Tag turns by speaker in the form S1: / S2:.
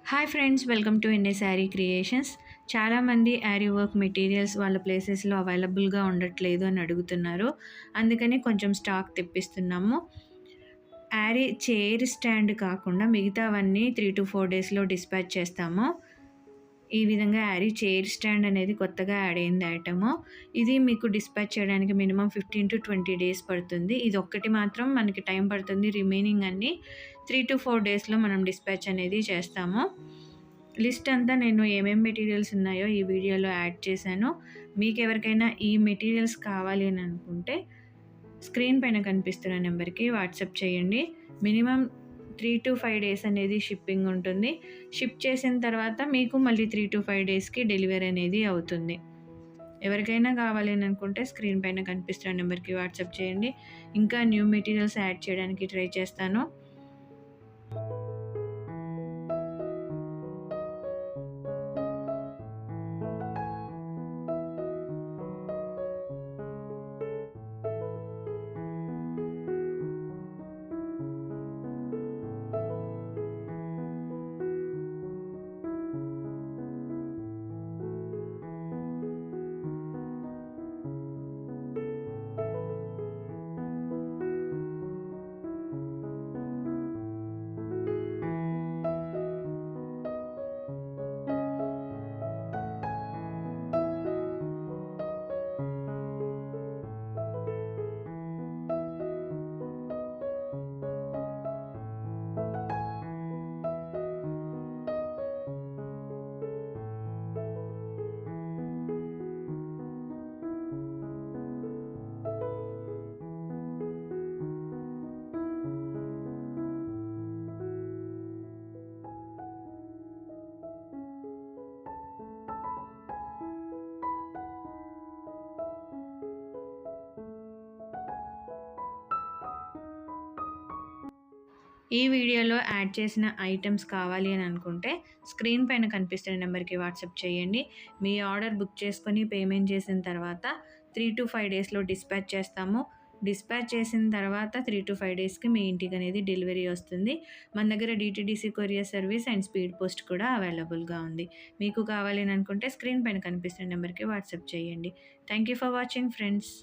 S1: Hi friends, welcome to ఎన్ఏ sari creations. చాలామంది Yaari work materials వాళ్ళ ప్లేసెస్లో అవైలబుల్గా ఉండట్లేదు అని అడుగుతున్నారు. అందుకని కొంచెం స్టాక్ తెప్పిస్తున్నాము. యారీ చైర్ స్టాండ్ కాకుండా మిగతావన్నీ 3 to 4 డేస్లో డిస్పాచ్ చేస్తాము. ఈ విధంగా యారీ చైర్ స్టాండ్ అనేది కొత్తగా యాడ్ అయింది ఐటము. ఇది మీకు డిస్పాచ్ చేయడానికి మినిమం 15 to 20 డేస్ పడుతుంది. ఇది ఒక్కటి మాత్రం మనకి టైం పడుతుంది. రిమైనింగ్ అన్నీ 3 to 4 డేస్లో మనం డిస్పాచ్ అనేది చేస్తాము. లిస్ట్ అంతా నేను ఏమేమి మెటీరియల్స్ ఉన్నాయో ఈ వీడియోలో యాడ్ చేశాను. మీకు ఎవరికైనా ఈ మెటీరియల్స్ కావాలి అని అనుకుంటే స్క్రీన్ పైన కనిపిస్తున్న నెంబర్కి వాట్సాప్ చేయండి. మినిమం 3 to 5 డేస్ అనేది షిప్పింగ్ ఉంటుంది. షిప్ చేసిన తర్వాత మీకు మళ్ళీ 3 to 5 డేస్కి డెలివరీ అనేది అవుతుంది. ఎవరికైనా కావాలి అని అనుకుంటే స్క్రీన్ పైన కనిపిస్తున్న నెంబర్కి వాట్సాప్ చేయండి. ఇంకా న్యూ మెటీరియల్స్ యాడ్ చేయడానికి ట్రై చేస్తాను. ఈ వీడియోలో యాడ్ చేసిన ఐటమ్స్ కావాలి అని అనుకుంటే స్క్రీన్ పైన కనిపిస్తున్న నెంబర్కి వాట్సాప్ చేయండి. మీ ఆర్డర్ బుక్ చేసుకొని పేమెంట్ చేసిన తర్వాత 3 to 5 డేస్లో డిస్పాచ్ చేస్తాము. డిస్పాచ్ చేసిన తర్వాత 3 to 5 డేస్కి మీ ఇంటికి అనేది డెలివరీ వస్తుంది. మన దగ్గర DTDC courier service and speed post కూడా అవైలబుల్గా ఉంది. మీకు కావాలి అని అనుకుంటే స్క్రీన్ పైన కనిపిస్తున్న నెంబర్కి వాట్సాప్ చేయండి. Thank you for watching friends.